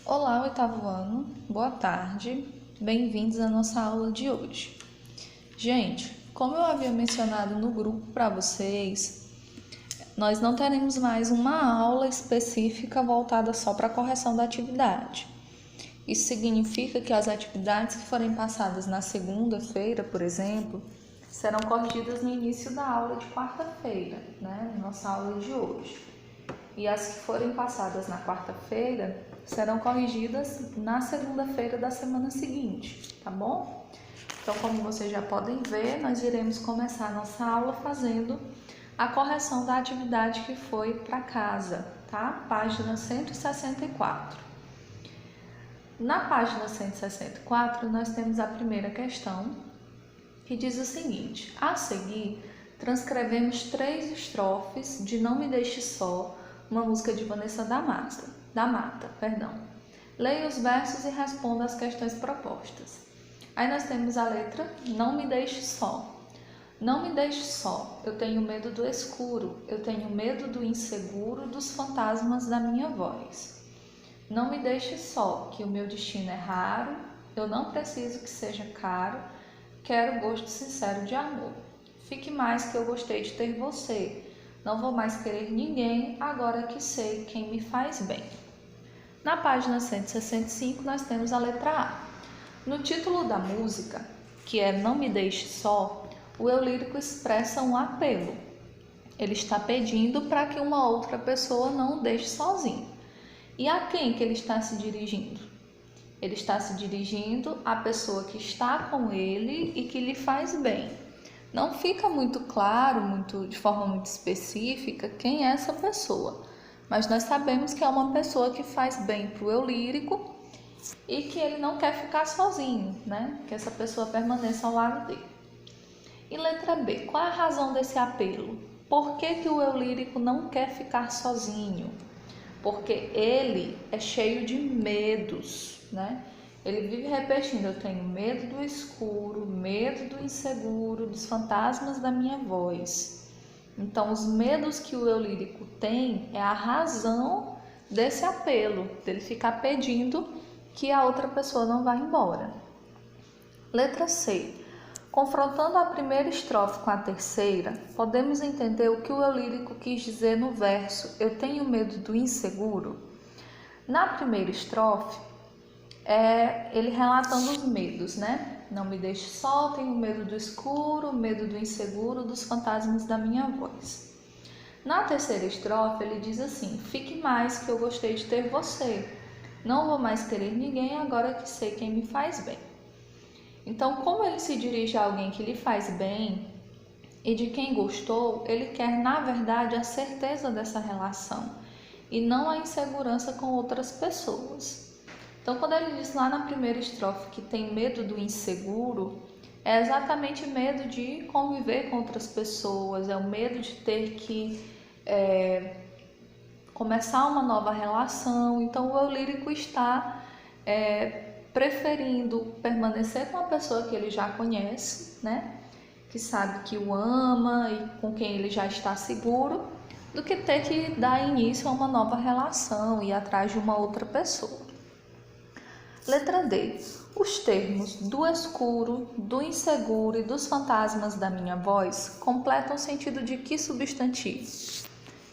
Olá, oitavo ano, boa tarde, bem-vindos à nossa aula de hoje. Gente, como eu havia mencionado no grupo para vocês, nós não teremos mais uma aula específica voltada só para a correção da atividade. Isso significa que as atividades que forem passadas na segunda-feira, por exemplo, serão corrigidas no início da aula de quarta-feira, né, na nossa aula de hoje. E as que forem passadas na quarta-feira serão corrigidas na segunda-feira da semana seguinte, tá bom? Então, como vocês já podem ver, nós iremos começar a nossa aula fazendo a correção da atividade que foi para casa, tá? Página 164. Na página 164, nós temos a primeira questão, que diz o seguinte: a seguir, transcrevemos 3 estrofes de Não Me Deixe Só, uma música de Vanessa da Mata. Leia os versos e responda as questões propostas. Aí nós temos a letra Não Me Deixe Só. Não me deixe só, eu tenho medo do escuro, eu tenho medo do inseguro, dos fantasmas da minha voz. Não me deixe só, que o meu destino é raro, eu não preciso que seja caro, quero gosto sincero de amor. Fique mais que eu gostei de ter você. Não vou mais querer ninguém, agora que sei quem me faz bem. Na página 165, nós temos a letra A. No título da música, que é Não Me Deixe Só, o eu lírico expressa um apelo. Ele está pedindo para que uma outra pessoa não o deixe sozinho. E a quem que ele está se dirigindo? Ele está se dirigindo à pessoa que está com ele e que lhe faz bem. Não fica muito claro, de forma muito específica, quem é essa pessoa. Mas nós sabemos que é uma pessoa que faz bem para o eu lírico e que ele não quer ficar sozinho, né? Que essa pessoa permaneça ao lado dele. E letra B, qual é a razão desse apelo? Por que o eu lírico não quer ficar sozinho? Porque ele é cheio de medos, né? Ele vive repetindo, eu tenho medo do escuro, medo do inseguro, dos fantasmas da minha voz. Então, os medos que o eu lírico tem é a razão desse apelo, dele ficar pedindo que a outra pessoa não vá embora. Letra C. Confrontando a primeira estrofe com a terceira, podemos entender o que o eu lírico quis dizer no verso Eu tenho medo do inseguro. Na primeira estrofe, ele relatando os medos, né? Não me deixe só, tenho medo do escuro, medo do inseguro, dos fantasmas da minha voz. Na terceira estrofe, ele diz assim: fique mais que eu gostei de ter você. Não vou mais querer ninguém agora que sei quem me faz bem. Então, como ele se dirige a alguém que lhe faz bem e de quem gostou, ele quer, na verdade, a certeza dessa relação e não a insegurança com outras pessoas. Então, quando ele diz lá na primeira estrofe que tem medo do inseguro, é exatamente medo de conviver com outras pessoas, é o medo de ter que começar uma nova relação. Então, o eu lírico está preferindo permanecer com a pessoa que ele já conhece, né? Que sabe que o ama e com quem ele já está seguro, do que ter que dar início a uma nova relação e ir atrás de uma outra pessoa. Letra D. Os termos do escuro, do inseguro e dos fantasmas da minha voz completam o sentido de que substantivo?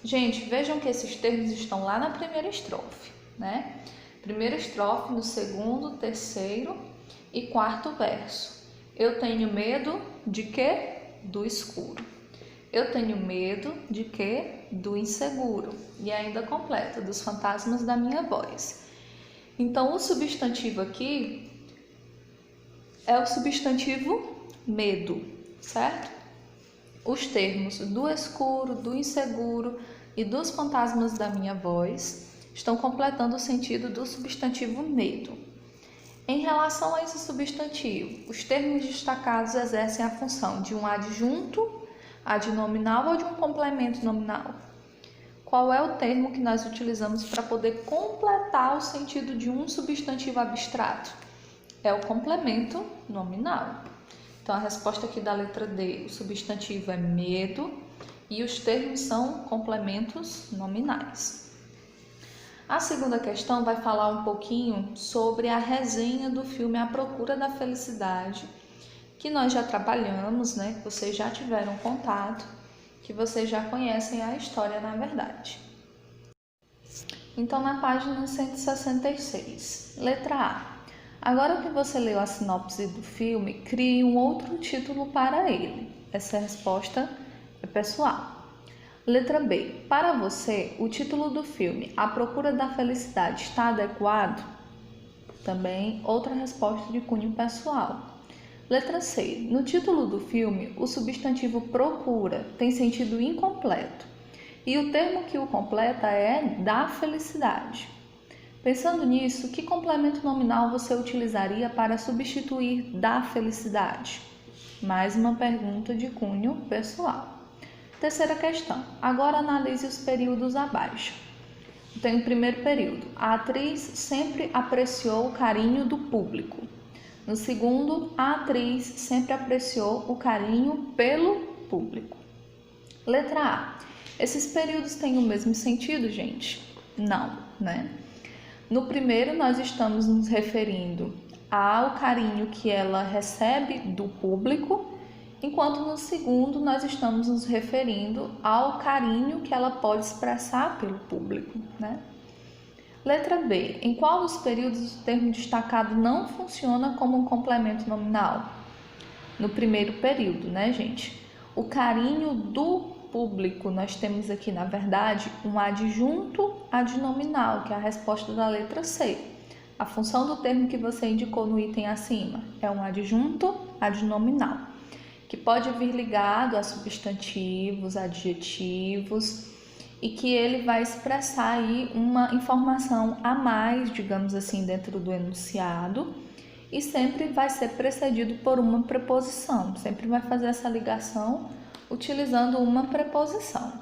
Gente, vejam que esses termos estão lá na primeira estrofe, né? Primeira estrofe, no segundo, terceiro e quarto verso. Eu tenho medo de quê? Do escuro. Eu tenho medo de quê? Do inseguro. E ainda completa, dos fantasmas da minha voz. Então, o substantivo aqui é o substantivo medo, certo? Os termos do escuro, do inseguro e dos fantasmas da minha voz estão completando o sentido do substantivo medo. Em relação a esse substantivo, os termos destacados exercem a função de um adjunto, adnominal ou de um complemento nominal. Qual é o termo que nós utilizamos para poder completar o sentido de um substantivo abstrato? É o complemento nominal. Então, a resposta aqui da letra D, o substantivo é medo e os termos são complementos nominais. A segunda questão vai falar um pouquinho sobre a resenha do filme A Procura da Felicidade, que nós já trabalhamos, né? Que vocês já tiveram contato, que vocês já conhecem a história na verdade. Então, na página 166, letra A. Agora que você leu a sinopse do filme, crie um outro título para ele. Essa resposta é pessoal. Letra B. Para você, o título do filme A Procura da Felicidade está adequado? Também outra resposta de cunho pessoal. Letra C. No título do filme, o substantivo procura tem sentido incompleto e o termo que o completa é da felicidade. Pensando nisso, que complemento nominal você utilizaria para substituir da felicidade? Mais uma pergunta de cunho pessoal. Terceira questão. Agora analise os períodos abaixo. Tem o primeiro período. A atriz sempre apreciou o carinho do público. No segundo, a atriz sempre apreciou o carinho pelo público. Letra A. Esses períodos têm o mesmo sentido, gente? Não, né? No primeiro, nós estamos nos referindo ao carinho que ela recebe do público, enquanto no segundo, nós estamos nos referindo ao carinho que ela pode expressar pelo público, né? Letra B. Em qual dos períodos o termo destacado não funciona como um complemento nominal? No primeiro período, né, gente? O carinho do público, nós temos aqui, na verdade, um adjunto adnominal, que é a resposta da letra C. A função do termo que você indicou no item acima é um adjunto adnominal, que pode vir ligado a substantivos, adjetivos, e que ele vai expressar aí uma informação a mais, digamos assim, dentro do enunciado, e sempre vai ser precedido por uma preposição, sempre vai fazer essa ligação utilizando uma preposição.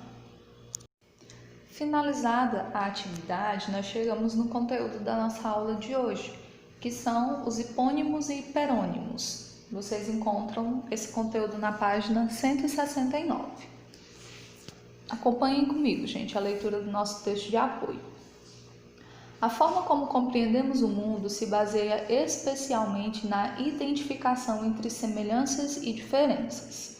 Finalizada a atividade, nós chegamos no conteúdo da nossa aula de hoje, que são os hipônimos e hiperônimos. Vocês encontram esse conteúdo na página 169. Acompanhem comigo, gente, a leitura do nosso texto de apoio. A forma como compreendemos o mundo se baseia especialmente na identificação entre semelhanças e diferenças.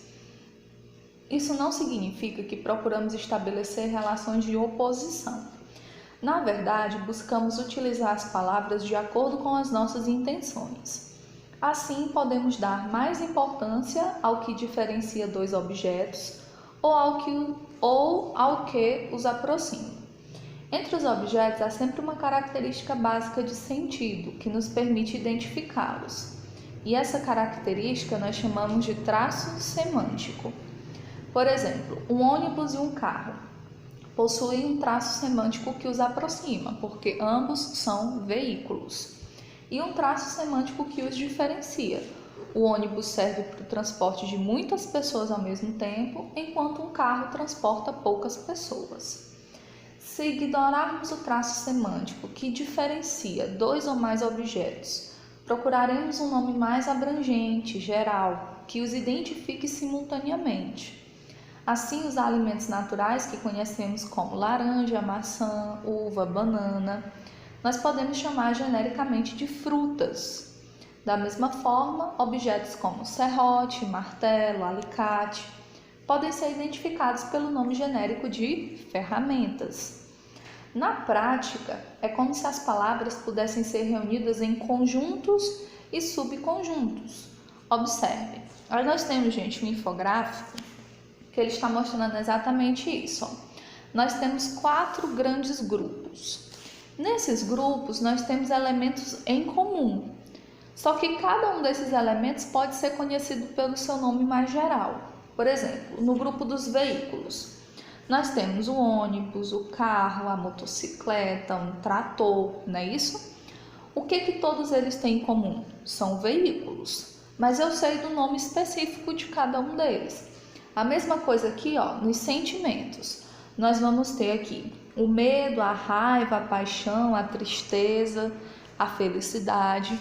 Isso não significa que procuramos estabelecer relações de oposição. Na verdade, buscamos utilizar as palavras de acordo com as nossas intenções. Assim, podemos dar mais importância ao que diferencia dois objetos ou ao que os aproxima. Entre os objetos há sempre uma característica básica de sentido que nos permite identificá-los. E essa característica nós chamamos de traço semântico. Por exemplo, um ônibus e um carro possuem um traço semântico que os aproxima, porque ambos são veículos, e um traço semântico que os diferencia. O ônibus serve para o transporte de muitas pessoas ao mesmo tempo, enquanto um carro transporta poucas pessoas. Se ignorarmos o traço semântico que diferencia dois ou mais objetos, procuraremos um nome mais abrangente, geral, que os identifique simultaneamente. Assim, os alimentos naturais que conhecemos como laranja, maçã, uva, banana, nós podemos chamar genericamente de frutas. Da mesma forma, objetos como serrote, martelo, alicate podem ser identificados pelo nome genérico de ferramentas. Na prática, é como se as palavras pudessem ser reunidas em conjuntos e subconjuntos. Observe, aí nós temos, gente, um infográfico que ele está mostrando exatamente isso. Nós temos 4 grandes grupos. Nesses grupos, nós temos elementos em comum. Só que cada um desses elementos pode ser conhecido pelo seu nome mais geral. Por exemplo, no grupo dos veículos, nós temos o ônibus, o carro, a motocicleta, um trator, não é isso? O que todos eles têm em comum? São veículos, mas eu sei do nome específico de cada um deles. A mesma coisa aqui, ó, nos sentimentos. Nós vamos ter aqui o medo, a raiva, a paixão, a tristeza, a felicidade.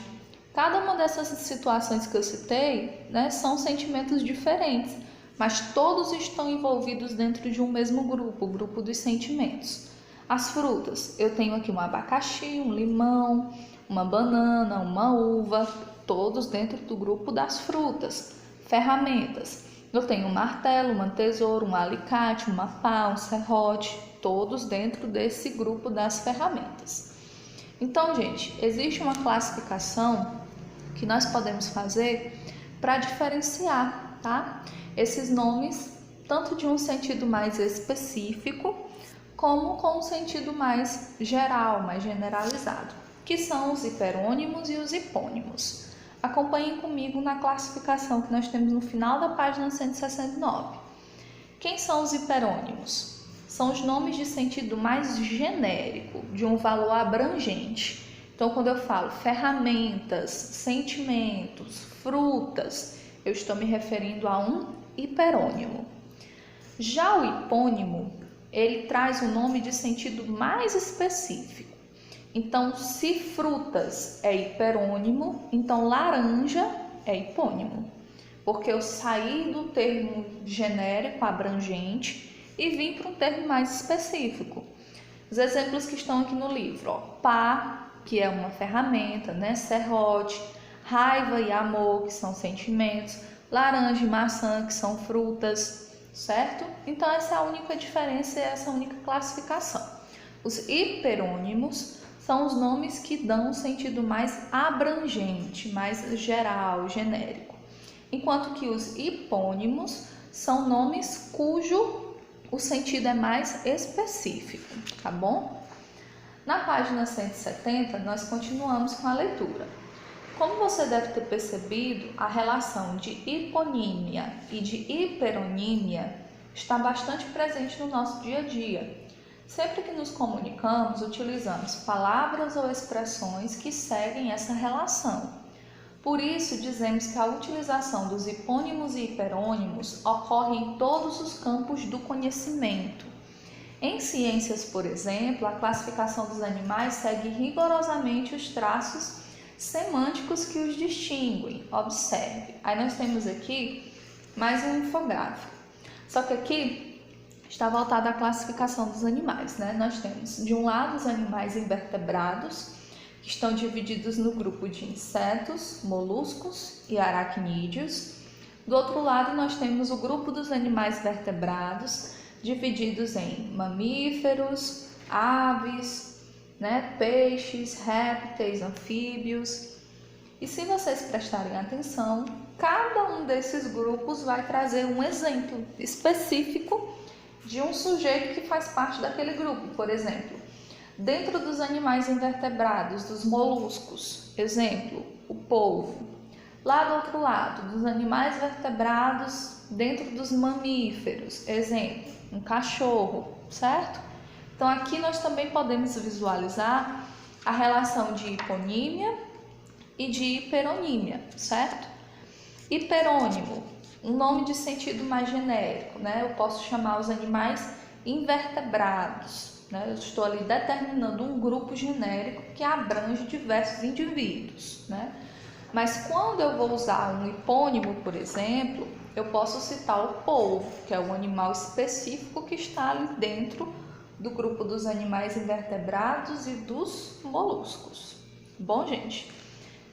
Cada uma dessas situações que eu citei, né, são sentimentos diferentes, mas todos estão envolvidos dentro de um mesmo grupo, o grupo dos sentimentos. As frutas, eu tenho aqui um abacaxi, um limão, uma banana, uma uva, todos dentro do grupo das frutas. Ferramentas, eu tenho um martelo, uma tesoura, um alicate, uma pá, um serrote, todos dentro desse grupo das ferramentas. Então, gente, existe uma classificação que nós podemos fazer para diferenciar, tá? Esses nomes, tanto de um sentido mais específico, como com um sentido mais geral, mais generalizado, que são os hiperônimos e os hipônimos. Acompanhem comigo na classificação que nós temos no final da página 169. Quem são os hiperônimos? São os nomes de sentido mais genérico, de um valor abrangente. Então, quando eu falo ferramentas, sentimentos, frutas, eu estou me referindo a um hiperônimo. Já o hipônimo, ele traz um nome de sentido mais específico. Então, se frutas é hiperônimo, então laranja é hipônimo, porque eu saí do termo genérico, abrangente, e vim para um termo mais específico. Os exemplos que estão aqui no livro, pá, que é uma ferramenta, né? Serrote, raiva e amor, que são sentimentos, laranja e maçã, que são frutas, certo? Então, essa é a única diferença e essa é a única classificação. Os hiperônimos são os nomes que dão um sentido mais abrangente, mais geral, genérico. Enquanto que os hipônimos são nomes cujo o sentido é mais específico, tá bom? Na página 170, nós continuamos com a leitura. Como você deve ter percebido, a relação de hiponímia e de hiperonímia está bastante presente no nosso dia a dia. Sempre que nos comunicamos, utilizamos palavras ou expressões que seguem essa relação. Por isso, dizemos que a utilização dos hipônimos e hiperônimos ocorre em todos os campos do conhecimento. Em ciências, por exemplo, a classificação dos animais segue rigorosamente os traços semânticos que os distinguem. Observe. Aí nós temos aqui mais um infográfico. Só que aqui está voltado à classificação dos animais, né? Nós temos, de um lado, os animais invertebrados, que estão divididos no grupo de insetos, moluscos e aracnídeos. Do outro lado, nós temos o grupo dos animais vertebrados, divididos em mamíferos, aves, né? Peixes, répteis, anfíbios. E se vocês prestarem atenção, cada um desses grupos vai trazer um exemplo específico de um sujeito que faz parte daquele grupo. Por exemplo, dentro dos animais invertebrados, dos moluscos, exemplo, o polvo. Lá do outro lado, dos animais vertebrados, dentro dos mamíferos, exemplo, um cachorro, certo? Então aqui nós também podemos visualizar a relação de hiponímia e de hiperonímia, certo? Hiperônimo, um nome de sentido mais genérico, né? Eu posso chamar os animais invertebrados, né? Eu estou ali determinando um grupo genérico que abrange diversos indivíduos, né? Mas quando eu vou usar um hipônimo, por exemplo, eu posso citar o polvo, que é um animal específico que está ali dentro do grupo dos animais invertebrados e dos moluscos. Bom, gente,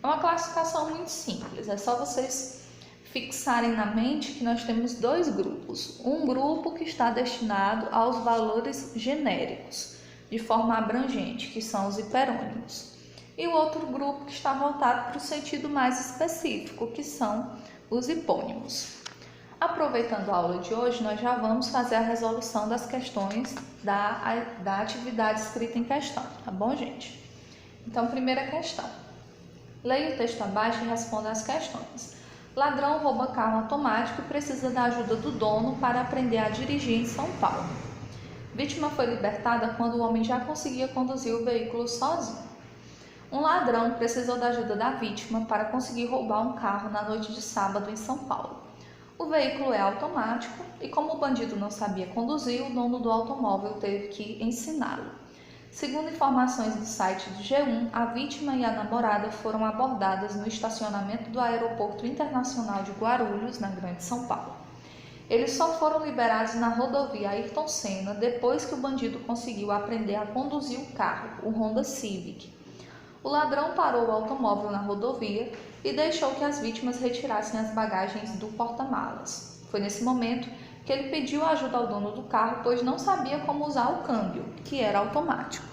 é uma classificação muito simples, é só vocês fixarem na mente que nós temos dois grupos. Um grupo que está destinado aos valores genéricos, de forma abrangente, que são os hiperônimos. E o outro grupo que está voltado para o sentido mais específico, que são os hipônimos. Aproveitando a aula de hoje, nós já vamos fazer a resolução das questões da atividade escrita em questão, tá bom, gente? Então, primeira questão. Leia o texto abaixo e responda as questões. Ladrão rouba carro automático e precisa da ajuda do dono para aprender a dirigir em São Paulo. Vítima foi libertada quando o homem já conseguia conduzir o veículo sozinho. Um ladrão precisou da ajuda da vítima para conseguir roubar um carro na noite de sábado em São Paulo. O veículo é automático e, como o bandido não sabia conduzir, o dono do automóvel teve que ensiná-lo. Segundo informações do site do G1, a vítima e a namorada foram abordadas no estacionamento do Aeroporto Internacional de Guarulhos, na Grande São Paulo. Eles só foram liberados na rodovia Ayrton Senna depois que o bandido conseguiu aprender a conduzir o carro, o Honda Civic. O ladrão parou o automóvel na rodovia e deixou que as vítimas retirassem as bagagens do porta-malas. Foi nesse momento que ele pediu ajuda ao dono do carro, pois não sabia como usar o câmbio, que era automático.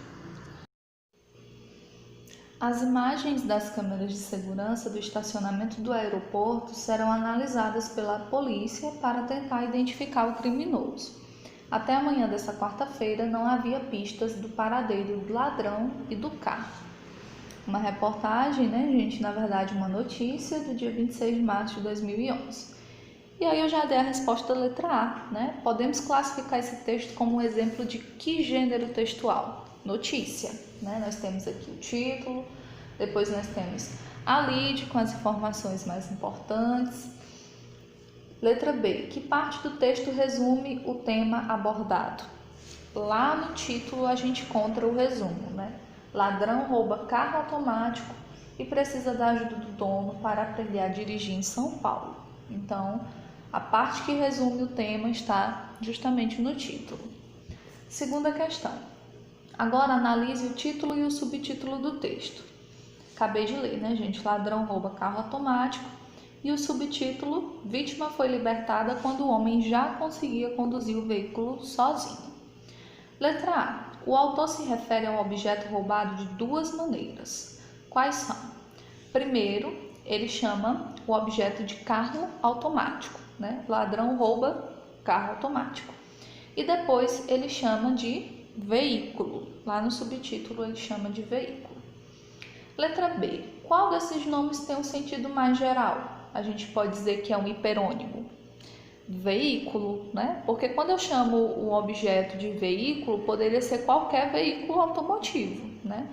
As imagens das câmeras de segurança do estacionamento do aeroporto serão analisadas pela polícia para tentar identificar o criminoso. Até amanhã dessa quarta-feira não havia pistas do paradeiro do ladrão e do carro. Uma reportagem, né, gente? Na verdade, uma notícia do dia 26 de março de 2011. E aí eu já dei a resposta da letra A, né? Podemos classificar esse texto como um exemplo de que gênero textual? Notícia, né? Nós temos aqui o título, depois nós temos a lead com as informações mais importantes. Letra B, que parte do texto resume o tema abordado? Lá no título a gente encontra o resumo, né? Ladrão rouba carro automático e precisa da ajuda do dono para aprender a dirigir em São Paulo. Então, a parte que resume o tema está justamente no título. Segunda questão. Agora analise o título e o subtítulo do texto. Acabei de ler, né, gente? Ladrão rouba carro automático. E o subtítulo, vítima foi libertada quando o homem já conseguia conduzir o veículo sozinho. Letra A. O autor se refere ao objeto roubado de duas maneiras. Quais são? Primeiro, ele chama o objeto de carro automático, né? Ladrão rouba carro automático. E depois ele chama de veículo. Lá no subtítulo ele chama de veículo. Letra B. Qual desses nomes tem um sentido mais geral? A gente pode dizer que é um hiperônimo. Veículo, né? Porque quando eu chamo o objeto de veículo, poderia ser qualquer veículo automotivo, né?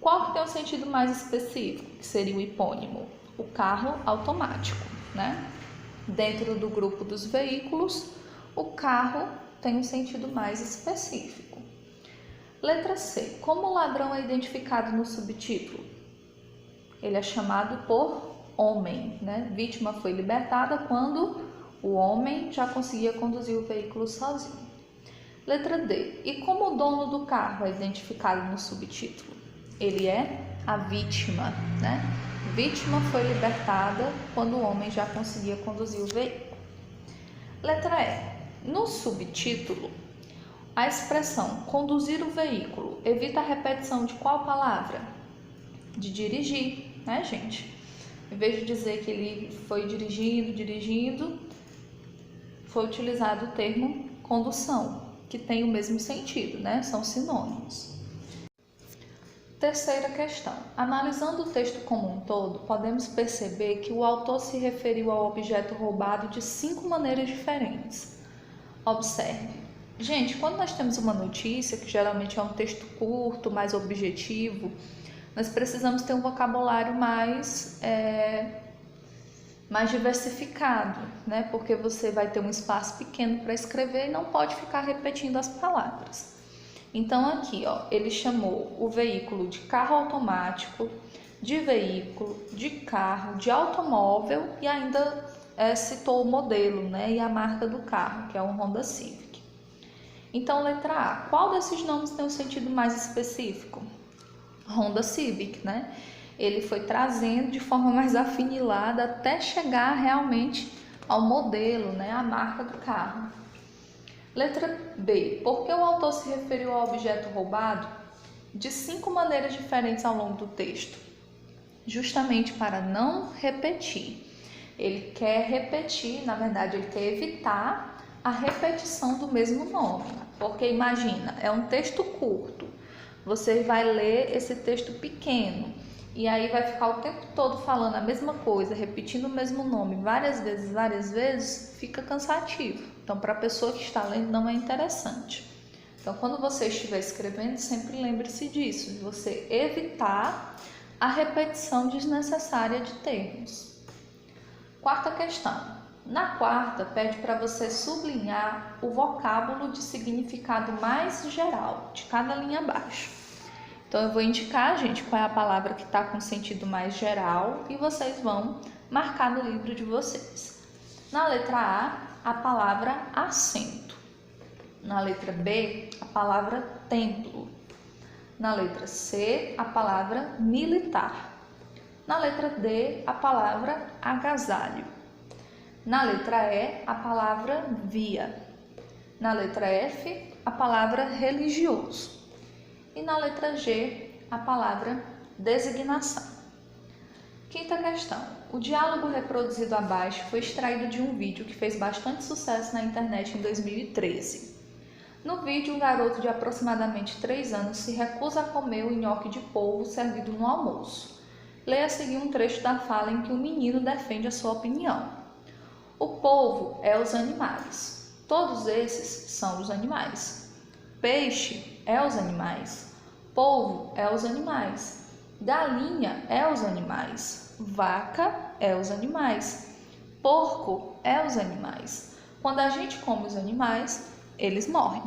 Qual que tem um sentido mais específico, que seria o hipônimo? O carro automático, né? Dentro do grupo dos veículos, o carro tem um sentido mais específico. Letra C. Como o ladrão é identificado no subtítulo? Ele é chamado por homem, né? Vítima foi libertada quando o homem já conseguia conduzir o veículo sozinho. Letra D. E como o dono do carro é identificado no subtítulo? Ele é a vítima, né? Vítima foi libertada quando o homem já conseguia conduzir o veículo. Letra E. No subtítulo, a expressão conduzir o veículo evita a repetição de qual palavra? De dirigir, né, gente? Em vez de dizer que ele foi dirigindo, foi utilizado o termo condução, que tem o mesmo sentido, né? São sinônimos. Terceira questão. Analisando o texto como um todo, podemos perceber que o autor se referiu ao objeto roubado de 5 maneiras diferentes. Observe. Gente, quando nós temos uma notícia, que geralmente é um texto curto, mais objetivo, nós precisamos ter um vocabulário mais diversificado, né? Porque você vai ter um espaço pequeno para escrever e não pode ficar repetindo as palavras. Então aqui, ó, ele chamou o veículo de carro automático, de veículo, de carro, de automóvel e ainda citou o modelo, né? E a marca do carro, que é um Honda Civic. Então, letra A. Qual desses nomes tem um sentido mais específico? Honda Civic, né? Ele foi trazendo de forma mais afinilada até chegar realmente ao modelo, né? A marca do carro. Letra B. Por que o autor se referiu ao objeto roubado de 5 maneiras diferentes ao longo do texto? Justamente para não repetir. Ele quer repetir, na verdade, ele quer evitar a repetição do mesmo nome. Porque imagina, é um texto curto. Você vai ler esse texto pequeno e aí vai ficar o tempo todo falando a mesma coisa, repetindo o mesmo nome várias vezes, fica cansativo. Então, para a pessoa que está lendo, não é interessante. Então, quando você estiver escrevendo, sempre lembre-se disso, de você evitar a repetição desnecessária de termos. Quarta questão. Na quarta, pede para você sublinhar o vocábulo de significado mais geral de cada linha abaixo. Então, eu vou indicar, gente, qual é a palavra que está com sentido mais geral e vocês vão marcar no livro de vocês. Na letra A, a palavra assento. Na letra B, a palavra templo. Na letra C, a palavra militar. Na letra D, a palavra agasalho. Na letra E, a palavra via. Na letra F, a palavra religioso. E na letra G, a palavra designação. Quinta questão. O diálogo reproduzido abaixo foi extraído de um vídeo que fez bastante sucesso na internet em 2013. No vídeo, um garoto de aproximadamente 3 anos se recusa a comer o nhoque de polvo servido no almoço. Leia a seguir um trecho da fala em que o menino defende a sua opinião. O polvo é os animais. Todos esses são os animais. Peixe é os animais. Polvo é os animais. Galinha é os animais. Vaca é os animais. Porco é os animais. Quando a gente come os animais, eles morrem.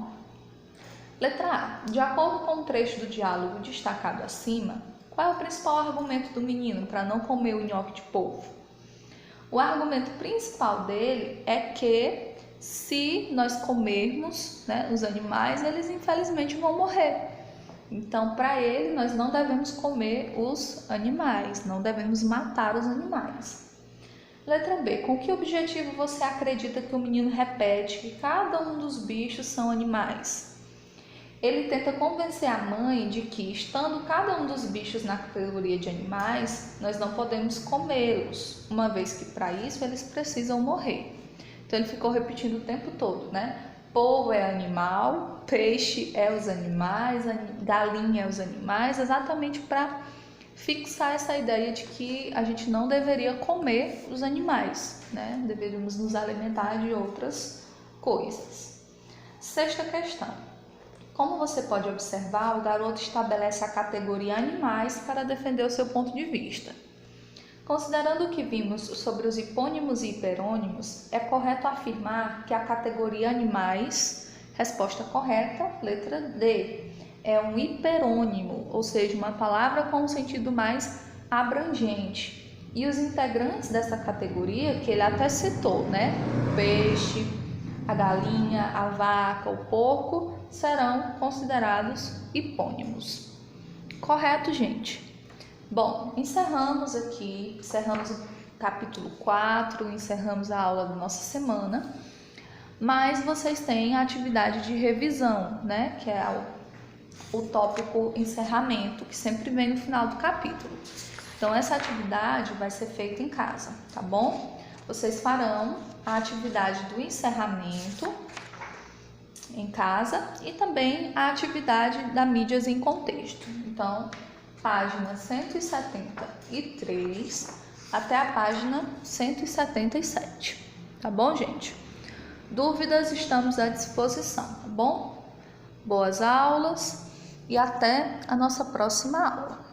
Letra A. De acordo com o trecho do diálogo destacado acima, qual é o principal argumento do menino para não comer o nhoque de polvo? O argumento principal dele é que se nós comermos, os animais, eles infelizmente vão morrer. Então, para ele, nós não devemos comer os animais, não devemos matar os animais. Letra B. Com que objetivo você acredita que o menino repete que cada um dos bichos são animais? Ele tenta convencer a mãe de que, estando cada um dos bichos na categoria de animais, nós não podemos comê-los, uma vez que para isso eles precisam morrer. Então ele ficou repetindo o tempo todo, Polvo é animal, peixe é os animais, galinha é os animais, exatamente para fixar essa ideia de que a gente não deveria comer os animais, Deveríamos nos alimentar de outras coisas. Sexta questão. Como você pode observar, o garoto estabelece a categoria animais para defender o seu ponto de vista. Considerando o que vimos sobre os hipônimos e hiperônimos, é correto afirmar que a categoria animais, resposta correta, letra D, é um hiperônimo, ou seja, uma palavra com um sentido mais abrangente. E os integrantes dessa categoria, que ele até citou, o peixe, a galinha, a vaca, o porco, serão considerados hipônimos. Correto, gente? Bom, encerramos o capítulo 4, encerramos a aula da nossa semana, mas vocês têm a atividade de revisão, que é o tópico encerramento, que sempre vem no final do capítulo. Então, essa atividade vai ser feita em casa, tá bom? Vocês farão a atividade do encerramento em casa e também a atividade da mídias em contexto. Então, página 173 até a página 177, tá bom, gente? Dúvidas, estamos à disposição, tá bom? Boas aulas e até a nossa próxima aula.